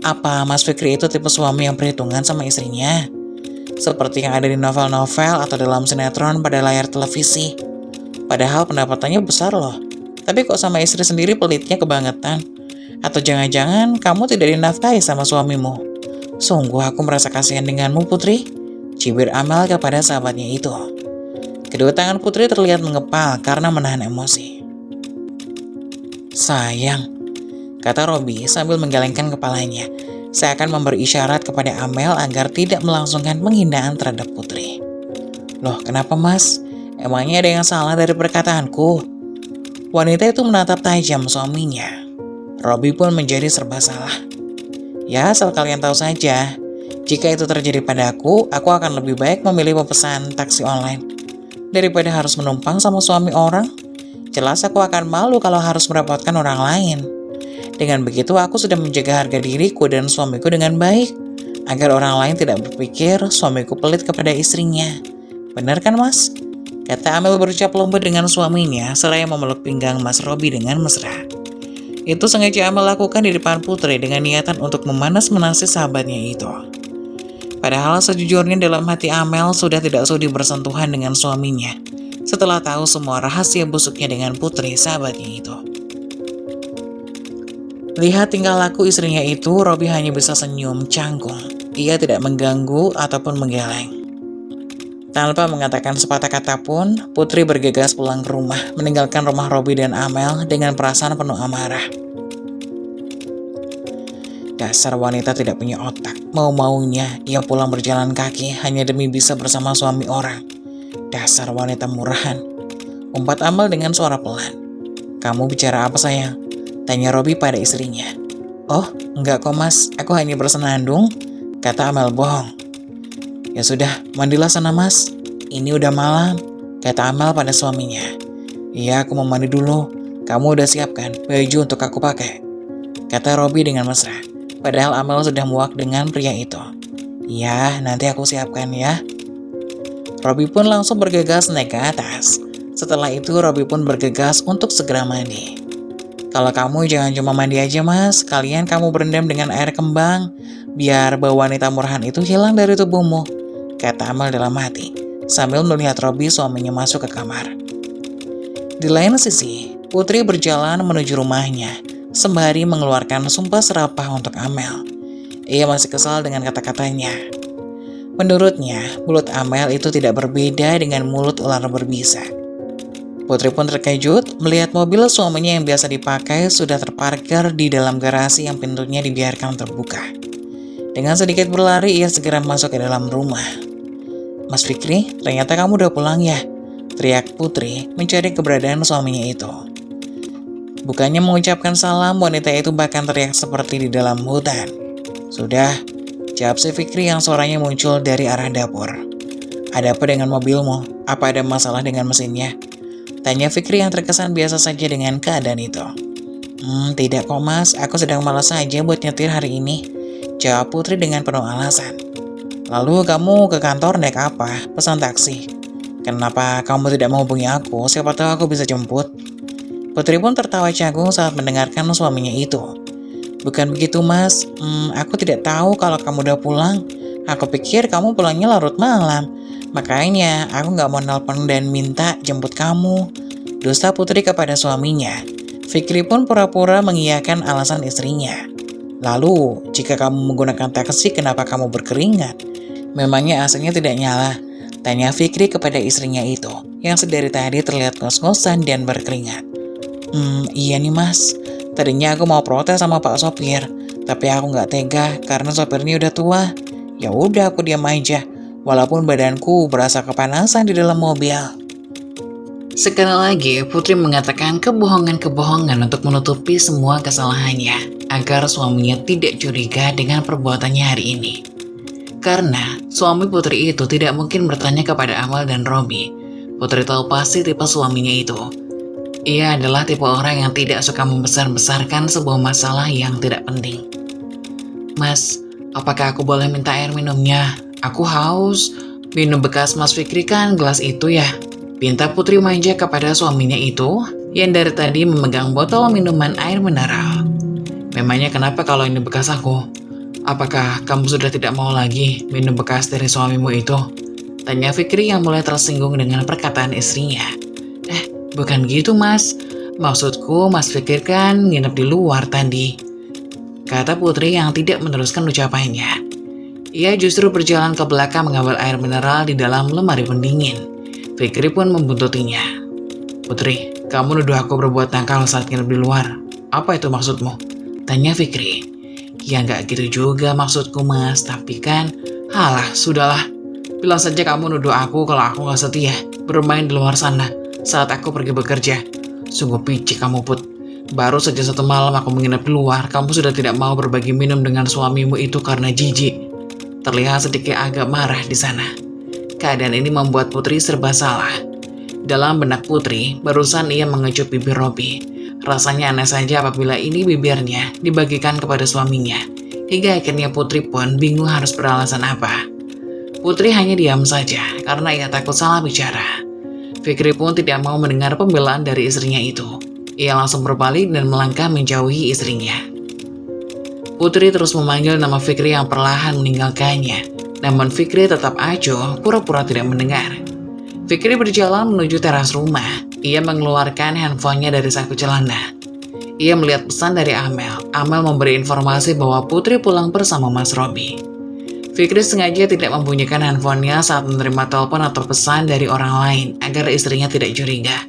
Apa Mas Fikri itu tipe suami yang perhitungan sama istrinya? Seperti yang ada di novel-novel atau dalam sinetron pada layar televisi. Padahal pendapatannya besar loh. Tapi kok sama istri sendiri pelitnya kebangetan? Atau jangan-jangan kamu tidak dinafkahi sama suamimu? Sungguh aku merasa kasihan denganmu Putri, cibir Amel kepada sahabatnya itu. Kedua tangan Putri terlihat mengepal karena menahan emosi. Sayang, kata Robi sambil menggelengkan kepalanya. Saya akan memberi isyarat kepada Amel agar tidak melangsungkan penghinaan terhadap Putri. Loh, kenapa mas? Emangnya ada yang salah dari perkataanku? Wanita itu menatap tajam suaminya. Robi pun menjadi serba salah. Ya, asal kalian tahu saja, jika itu terjadi padaku akan lebih baik memilih pemesan taksi online daripada harus menumpang sama suami orang. Jelas aku akan malu kalau harus merepotkan orang lain. Dengan begitu aku sudah menjaga harga diriku dan suamiku dengan baik, agar orang lain tidak berpikir suamiku pelit kepada istrinya. Benar kan mas? Kata Amel berucap lembut dengan suaminya, seraya memeluk pinggang Mas Robi dengan mesra. Itu sengaja Amel lakukan di depan Putri dengan niatan untuk memanas-manasi sahabatnya itu. Padahal sejujurnya dalam hati Amel sudah tidak sudi bersentuhan dengan suaminya setelah tahu semua rahasia busuknya dengan Putri sahabatnya itu. Lihat tingkah laku istrinya itu, Robi hanya bisa senyum canggung. Ia tidak mengganggu ataupun menggeleng. Tanpa mengatakan sepatah kata pun, Putri bergegas pulang ke rumah, meninggalkan rumah Robi dan Amel dengan perasaan penuh amarah. Dasar wanita tidak punya otak. Mau-maunya ia pulang berjalan kaki hanya demi bisa bersama suami orang. Dasar wanita murahan. Umpat Amel dengan suara pelan. Kamu bicara apa sayang? Tanya Robi pada istrinya. "Oh, enggak kok mas, aku hanya bersenandung," kata Amel bohong. "Ya sudah, mandilah sana mas. Ini udah malam," kata Amel pada suaminya. "Iya, aku mau mandi dulu. Kamu udah siapkan baju untuk aku pakai?" kata Robi dengan mesra. Padahal Amel sudah muak dengan pria itu. "Iya, nanti aku siapkan ya." Robi pun langsung bergegas naik ke atas. Setelah itu Robi pun bergegas untuk segera mandi. "Kalau kamu jangan cuma mandi aja mas, kalian kamu berendam dengan air kembang, biar bau wanita murahan itu hilang dari tubuhmu," kata Amel dalam hati, sambil melihat Robi suaminya masuk ke kamar. Di lain sisi, Putri berjalan menuju rumahnya, sembari mengeluarkan sumpah serapah untuk Amel. Ia masih kesal dengan kata-katanya. Menurutnya, mulut Amel itu tidak berbeda dengan mulut ular berbisa. Putri pun terkejut melihat mobil suaminya yang biasa dipakai sudah terparkir di dalam garasi yang pintunya dibiarkan terbuka. Dengan sedikit berlari, ia segera masuk ke dalam rumah. "Mas Fikri, ternyata kamu udah pulang ya?" teriak Putri mencari keberadaan suaminya itu. Bukannya mengucapkan salam, wanita itu bahkan teriak seperti di dalam hutan. "Sudah," jawab si Fikri yang suaranya muncul dari arah dapur. "Ada apa dengan mobilmu? Apa ada masalah dengan mesinnya?" tanya Fikri yang terkesan biasa saja dengan keadaan itu. Tidak kok mas, aku sedang malas saja buat nyetir hari ini," jawab Putri dengan penuh alasan. "Lalu kamu ke kantor naik apa? Pesan taksi? Kenapa kamu tidak menghubungi aku? Siapa tahu aku bisa jemput." Putri pun tertawa canggung saat mendengarkan suaminya itu. "Bukan begitu mas, aku tidak tahu kalau kamu udah pulang. Aku pikir kamu pulangnya larut malam. Makanya aku nggak mau nelpon dan minta jemput kamu," dusta Putri kepada suaminya. Fikri pun pura-pura mengiyakan alasan istrinya. "Lalu, jika kamu menggunakan taksi, kenapa kamu berkeringat? Memangnya AC-nya tidak nyala?" tanya Fikri kepada istrinya itu, yang sedari tadi terlihat ngos-ngosan dan berkeringat. Iya nih mas, tadinya aku mau protes sama Pak Sopir, tapi aku nggak tega karena sopirnya udah tua. Ya udah aku diam aja, walaupun badanku berasa kepanasan di dalam mobil." Sekali lagi, Putri mengatakan kebohongan-kebohongan untuk menutupi semua kesalahannya, agar suaminya tidak curiga dengan perbuatannya hari ini. Karena suami Putri itu tidak mungkin bertanya kepada Amal dan Robi. Putri tahu pasti tipe suaminya itu. Ia adalah tipe orang yang tidak suka membesar-besarkan sebuah masalah yang tidak penting. "Mas, apakah aku boleh minta air minumnya? Aku haus. Minum bekas Mas Fikri kan gelas itu ya?" pinta Putri manja kepada suaminya itu, yang dari tadi memegang botol minuman air mineral. "Memangnya kenapa kalau ini bekas aku? Apakah kamu sudah tidak mau lagi minum bekas dari suamimu itu?" tanya Fikri yang mulai tersinggung dengan perkataan istrinya. "Bukan gitu mas, maksudku Mas Fikri kan nginep di luar tadi," kata Putri yang tidak meneruskan ucapannya. Ia justru berjalan ke belakang mengambil air mineral di dalam lemari pendingin. Fikri pun membuntutinya. "Putri, kamu nuduh aku berbuat nakal saat nginep di luar. Apa itu maksudmu?" tanya Fikri. "Ya nggak gitu juga maksudku mas, tapi kan, halah sudahlah. Bilang saja kamu nuduh aku kalau aku nggak setia bermain di luar sana saat aku pergi bekerja. Sungguh picik kamu Put. Baru saja 1 malam aku menginap di luar, kamu sudah tidak mau berbagi minum dengan suamimu itu karena jijik." Terlihat sedikit agak marah di sana. Keadaan ini membuat Putri serba salah. Dalam benak Putri, barusan ia mengecup bibir Robi. Rasanya aneh saja apabila ini bibirnya dibagikan kepada suaminya. Hingga akhirnya Putri pun bingung harus beralasan apa. Putri hanya diam saja karena ia takut salah bicara. Fikri pun tidak mau mendengar pembelaan dari istrinya itu. Ia langsung berbalik dan melangkah menjauhi istrinya. Putri terus memanggil nama Fikri yang perlahan meninggalkannya. Namun Fikri tetap acuh, pura-pura tidak mendengar. Fikri berjalan menuju teras rumah. Ia mengeluarkan handphonenya dari saku celana. Ia melihat pesan dari Amel. Amel memberi informasi bahwa Putri pulang bersama Mas Robi. Fikri sengaja tidak membunyikan handphonenya saat menerima telepon atau pesan dari orang lain agar istrinya tidak curiga.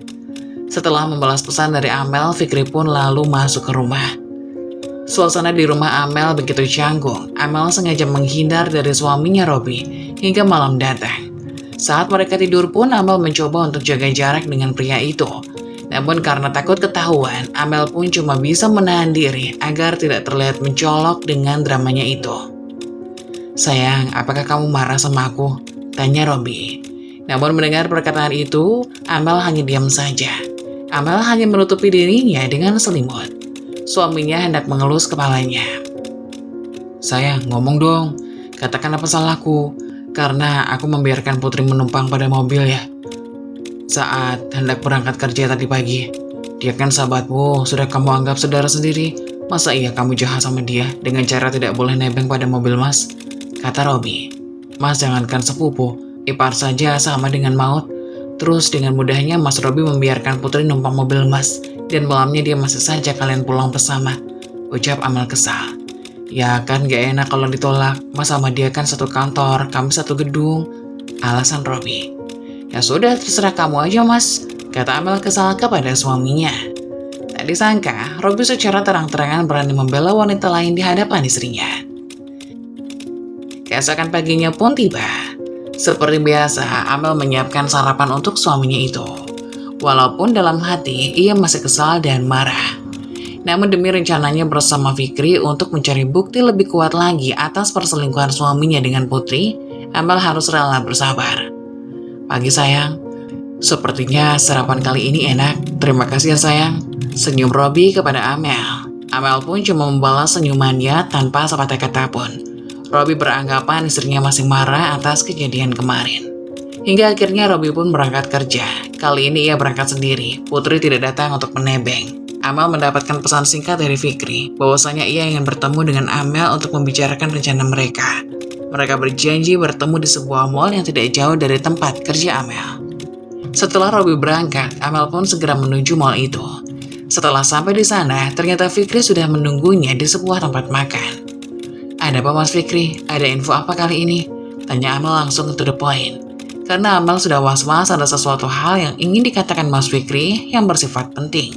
Setelah membalas pesan dari Amel, Fikri pun lalu masuk ke rumah. Suasana di rumah Amel begitu canggung. Amel sengaja menghindar dari suaminya Robi hingga malam datang. Saat mereka tidur pun Amel mencoba untuk jaga jarak dengan pria itu. Namun karena takut ketahuan, Amel pun cuma bisa menahan diri agar tidak terlihat mencolok dengan dramanya itu. "Sayang, apakah kamu marah sama aku?" tanya Robby. Namun mendengar perkataan itu, Amel hanya diam saja. Amel hanya menutupi dirinya dengan selimut. Suaminya hendak mengelus kepalanya. "Sayang, ngomong dong. Katakan apa salahku? Karena aku membiarkan Putri menumpang pada mobil ya. Saat hendak berangkat kerja tadi pagi. Dia kan sahabatmu, sudah kamu anggap saudara sendiri. Masa iya kamu jahat sama dia dengan cara tidak boleh nebeng pada mobil mas?" kata Robby. "Mas jangankan sepupu, ipar saja sama dengan maut. Terus dengan mudahnya Mas Robby membiarkan Putri numpang mobil mas, dan malamnya dia masih saja kalian pulang bersama," ucap Amel kesal. "Ya kan gak enak kalau ditolak, mas sama dia kan satu kantor, kami satu gedung," alasan Robby. "Ya sudah, terserah kamu aja mas," kata Amel kesal kepada suaminya. Tak disangka, Robby secara terang-terangan berani membela wanita lain di hadapan istrinya. Keesokan paginya pun tiba. Seperti biasa, Amel menyiapkan sarapan untuk suaminya itu. Walaupun dalam hati, ia masih kesal dan marah. Namun demi rencananya bersama Fikri untuk mencari bukti lebih kuat lagi atas perselingkuhan suaminya dengan Putri, Amel harus rela bersabar. "Pagi sayang, sepertinya sarapan kali ini enak. Terima kasih ya sayang," senyum Robby kepada Amel. Amel pun cuma membalas senyumannya tanpa sepatah kata pun. Robby beranggapan istrinya masih marah atas kejadian kemarin. Hingga akhirnya Robby pun berangkat kerja. Kali ini ia berangkat sendiri. Putri tidak datang untuk menebeng. Amel mendapatkan pesan singkat dari Fikri bahwasanya ia ingin bertemu dengan Amel untuk membicarakan rencana mereka. Mereka berjanji bertemu di sebuah mall yang tidak jauh dari tempat kerja Amel. Setelah Robby berangkat, Amel pun segera menuju mall itu. Setelah sampai di sana, ternyata Fikri sudah menunggunya di sebuah tempat makan. "Ada apa Mas Fikri? Ada info apa kali ini?" tanya Amel langsung to the point. Karena Amel sudah was-was ada sesuatu hal yang ingin dikatakan Mas Fikri yang bersifat penting.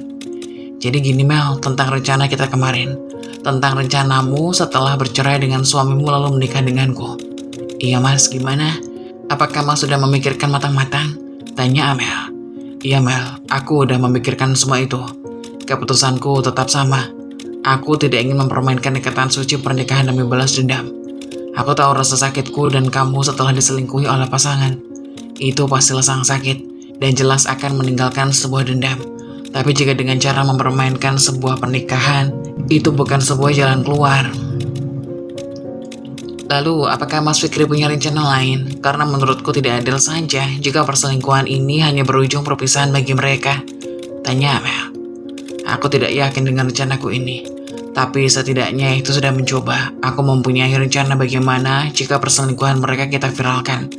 "Jadi gini Mel, tentang rencana kita kemarin. Tentang rencanamu setelah bercerai dengan suamimu lalu menikah denganku." "Iya Mas, gimana? Apakah Mas sudah memikirkan matang-matang?" tanya Amel. "Iya Mel, aku udah memikirkan semua itu. Keputusanku tetap sama. Aku tidak ingin mempermainkan ikatan suci pernikahan demi balas dendam. Aku tahu rasa sakitku dan kamu setelah diselingkuhi oleh pasangan. Itu pastilah sangat sakit dan jelas akan meninggalkan sebuah dendam. Tapi jika dengan cara mempermainkan sebuah pernikahan, itu bukan sebuah jalan keluar." "Lalu, apakah Mas Fikri punya rencana lain? Karena menurutku tidak adil saja jika perselingkuhan ini hanya berujung perpisahan bagi mereka," tanya Amel. "Aku tidak yakin dengan rencanaku ini. Tapi setidaknya itu sudah mencoba. Aku mempunyai rencana bagaimana jika perselingkuhan mereka kita viralkan.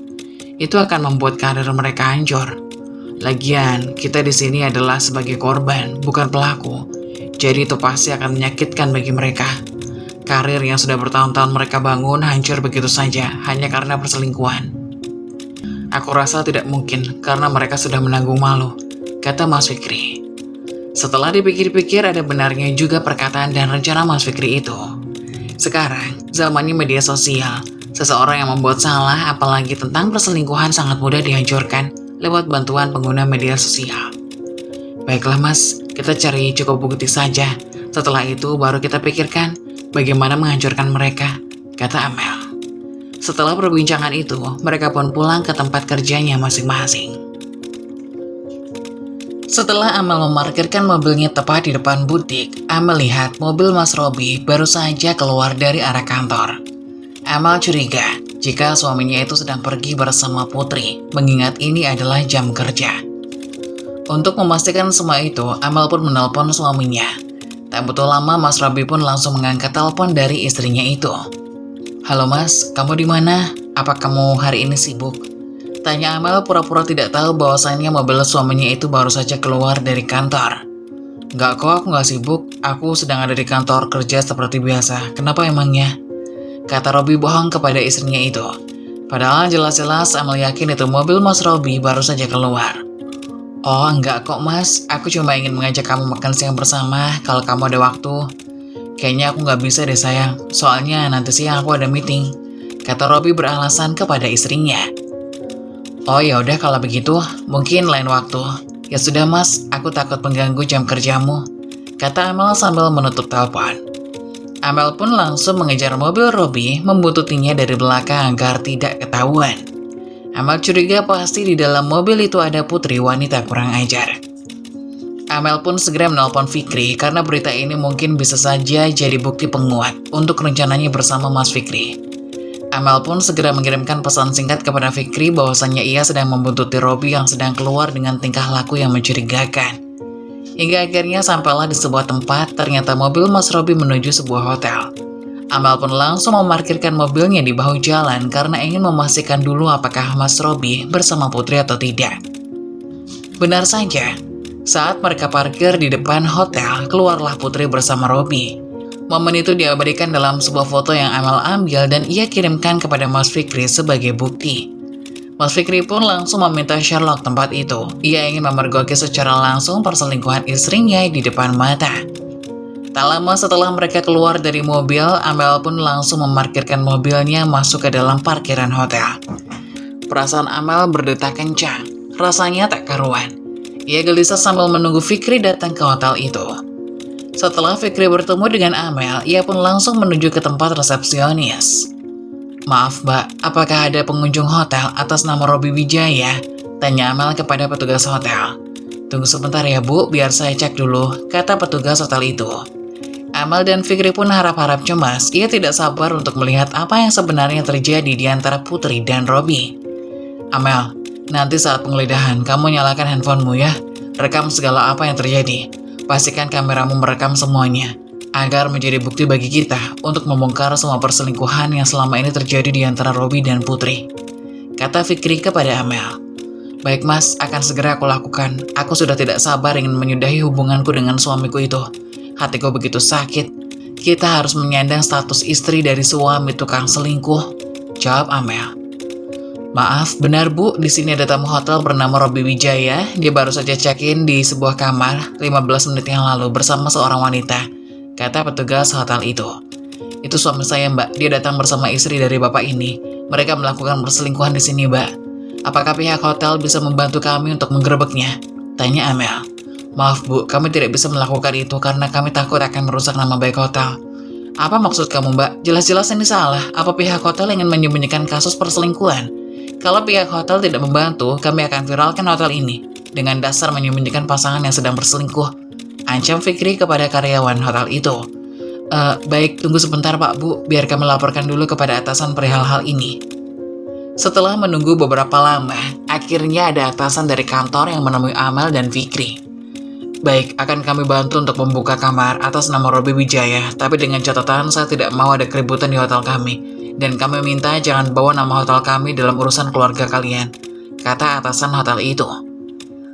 Itu akan membuat karir mereka hancur. Lagian, kita di sini adalah sebagai korban, bukan pelaku. Jadi itu pasti akan menyakitkan bagi mereka. Karir yang sudah bertahun-tahun mereka bangun hancur begitu saja hanya karena perselingkuhan. Aku rasa tidak mungkin karena mereka sudah menanggung malu," kata Mas Fikri. Setelah dipikir-pikir ada benarnya juga perkataan dan rencana Mas Fikri itu. Sekarang, zamannya media sosial. Seseorang yang membuat salah apalagi tentang perselingkuhan sangat mudah dihancurkan lewat bantuan pengguna media sosial. "Baiklah Mas, kita cari cukup bukti saja. Setelah itu baru kita pikirkan bagaimana menghancurkan mereka," kata Amel. Setelah perbincangan itu, mereka pun pulang ke tempat kerjanya masing-masing. Setelah Amel memarkirkan mobilnya tepat di depan butik, Amel lihat mobil Mas Robby baru saja keluar dari arah kantor. Amel curiga jika suaminya itu sedang pergi bersama Putri, mengingat ini adalah jam kerja. Untuk memastikan semua itu, Amel pun menelpon suaminya. Tak butuh lama, Mas Robby pun langsung mengangkat telepon dari istrinya itu. "Halo Mas, kamu di mana? Apa kamu hari ini sibuk?" tanya Amel pura-pura tidak tahu bahwasannya mobil suaminya itu baru saja keluar dari kantor. "Nggak kok, aku nggak sibuk. Aku sedang ada di kantor kerja seperti biasa. Kenapa emangnya?" kata Robby bohong kepada istrinya itu. Padahal jelas-jelas Amel yakin itu mobil Mas Robby baru saja keluar. "Oh enggak kok Mas, aku cuma ingin mengajak kamu makan siang bersama kalau kamu ada waktu." "Kayaknya aku nggak bisa deh sayang, soalnya nanti siang aku ada meeting," kata Robby beralasan kepada istrinya. "Oh ya udah kalau begitu, mungkin lain waktu. Ya sudah mas, aku takut mengganggu jam kerjamu, kata Amel sambil menutup telepon. Amel pun langsung mengejar mobil Robby, membuntutinya dari belakang agar tidak ketahuan. Amel curiga pasti di dalam mobil itu ada Putri, wanita kurang ajar. Amel pun segera menelpon Fikri karena berita ini mungkin bisa saja jadi bukti penguat untuk rencananya bersama Mas Fikri. Amel pun segera mengirimkan pesan singkat kepada Fikri bahwasannya ia sedang membuntuti Robby yang sedang keluar dengan tingkah laku yang mencurigakan. Hingga akhirnya sampailah di sebuah tempat, ternyata mobil Mas Robby menuju sebuah hotel. Amel pun langsung memarkirkan mobilnya di bahu jalan karena ingin memastikan dulu apakah Mas Robby bersama Putri atau tidak. Benar saja, saat mereka parkir di depan hotel, keluarlah Putri bersama Robby. Momen itu diabadikan dalam sebuah foto yang Amel ambil dan ia kirimkan kepada Mas Fikri sebagai bukti. Mas Fikri pun langsung meminta Sherlock tempat itu. Ia ingin memergoki secara langsung perselingkuhan istrinya di depan mata. Tak lama setelah mereka keluar dari mobil, Amel pun langsung memarkirkan mobilnya masuk ke dalam parkiran hotel. Perasaan Amel berdetak kencang, rasanya tak karuan. Ia gelisah sambil menunggu Fikri datang ke hotel itu. Setelah Fikri bertemu dengan Amel, ia pun langsung menuju ke tempat resepsionis. Maaf mbak, apakah ada pengunjung hotel atas nama Robby Wijaya? Tanya Amel kepada petugas hotel. Tunggu sebentar ya bu, biar saya cek dulu, kata petugas hotel itu. Amel dan Fikri pun harap-harap cemas, ia tidak sabar untuk melihat apa yang sebenarnya terjadi di antara Putri dan Robby. Amel, nanti saat penggeledahan, kamu nyalakan handphonemu ya. Rekam segala apa yang terjadi. Pastikan kameramu merekam semuanya, agar menjadi bukti bagi kita untuk membongkar semua perselingkuhan yang selama ini terjadi di antara Robby dan Putri, kata Fikri kepada Amel. Baik mas, akan segera aku lakukan. Aku sudah tidak sabar ingin menyudahi hubunganku dengan suamiku itu. Hatiku begitu sakit. Kita harus menyandang status istri dari suami tukang selingkuh, jawab Amel. Maaf, benar bu, di sini ada tamu hotel bernama Robby Wijaya. Dia baru saja check-in di sebuah kamar 15 menit yang lalu bersama seorang wanita, kata petugas hotel itu. Itu suami saya mbak, dia datang bersama istri dari bapak ini. Mereka melakukan perselingkuhan di sini mbak. Apakah pihak hotel bisa membantu kami untuk menggerebeknya? Tanya Amel. Maaf bu, kami tidak bisa melakukan itu karena kami takut akan merusak nama baik hotel. Apa maksud kamu mbak? Jelas-jelas ini salah. Apa pihak hotel ingin menyembunyikan kasus perselingkuhan? Kalau pihak hotel tidak membantu, kami akan viralkan hotel ini dengan dasar menyembunyikan pasangan yang sedang berselingkuh, ancam Fikri kepada karyawan hotel itu. Baik, tunggu sebentar Pak Bu, biar kami laporkan dulu kepada atasan perihal hal ini. Setelah menunggu beberapa lama, akhirnya ada atasan dari kantor yang menemui Amel dan Fikri. Baik, akan kami bantu untuk membuka kamar atas nama Robby Wijaya, tapi dengan catatan saya tidak mau ada keributan di hotel kami. Dan kami minta jangan bawa nama hotel kami dalam urusan keluarga kalian, kata atasan hotel itu.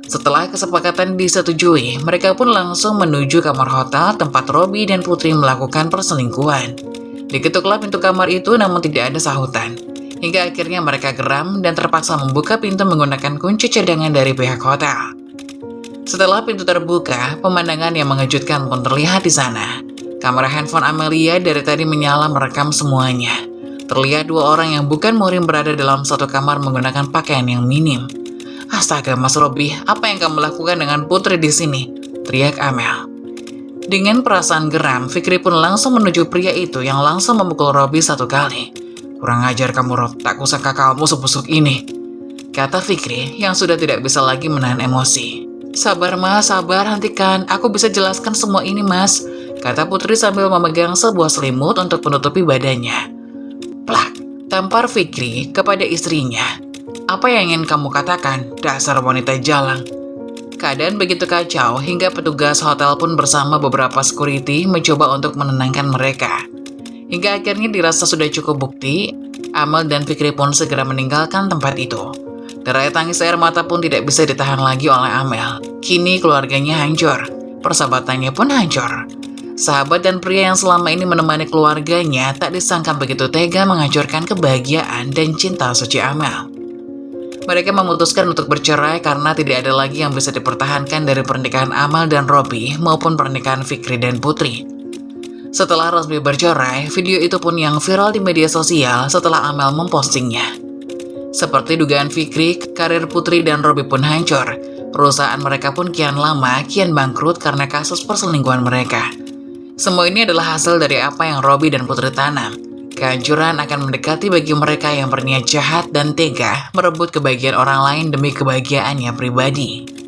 Setelah kesepakatan disetujui, mereka pun langsung menuju kamar hotel tempat Robby dan Putri melakukan perselingkuhan. Diketuklah pintu kamar itu namun tidak ada sahutan. Hingga akhirnya mereka geram dan terpaksa membuka pintu menggunakan kunci cadangan dari pihak hotel. Setelah pintu terbuka, pemandangan yang mengejutkan pun terlihat di sana. Kamera handphone Amelia dari tadi menyala merekam semuanya. Terlihat dua orang yang bukan murim berada dalam satu kamar menggunakan pakaian yang minim. Astaga, Mas Robby, apa yang kamu lakukan dengan Putri di sini? Teriak Amel. Dengan perasaan geram, Fikri pun langsung menuju pria itu yang langsung memukul Robby satu kali. Kurang ajar kamu, Rob. Tak kusangka kamu sebusuk ini, kata Fikri yang sudah tidak bisa lagi menahan emosi. Sabar mas, sabar, hentikan. Aku bisa jelaskan semua ini mas, kata Putri sambil memegang sebuah selimut untuk menutupi badannya. Plak, tampar Fikri kepada istrinya. Apa yang ingin kamu katakan, dasar wanita jalang? Keadaan begitu kacau hingga petugas hotel pun bersama beberapa security mencoba untuk menenangkan mereka. Hingga akhirnya dirasa sudah cukup bukti, Amel dan Fikri pun segera meninggalkan tempat itu. Derai tangis air mata pun tidak bisa ditahan lagi oleh Amel. Kini keluarganya hancur, persahabatannya pun hancur. Sahabat dan pria yang selama ini menemani keluarganya tak disangka begitu tega menghancurkan kebahagiaan dan cinta suci Amel. Mereka memutuskan untuk bercerai karena tidak ada lagi yang bisa dipertahankan dari pernikahan Amel dan Robby maupun pernikahan Fikri dan Putri. Setelah resmi bercerai, video itu pun yang viral di media sosial setelah Amel mempostingnya. Seperti dugaan Fikri, karir Putri dan Robby pun hancur. Perusahaan mereka pun kian lama kian bangkrut karena kasus perselingkuhan mereka. Semua ini adalah hasil dari apa yang Robby dan Putri tanam. Kehancuran akan mendekati bagi mereka yang berniat jahat dan tega merebut kebahagiaan orang lain demi kebahagiaannya pribadi.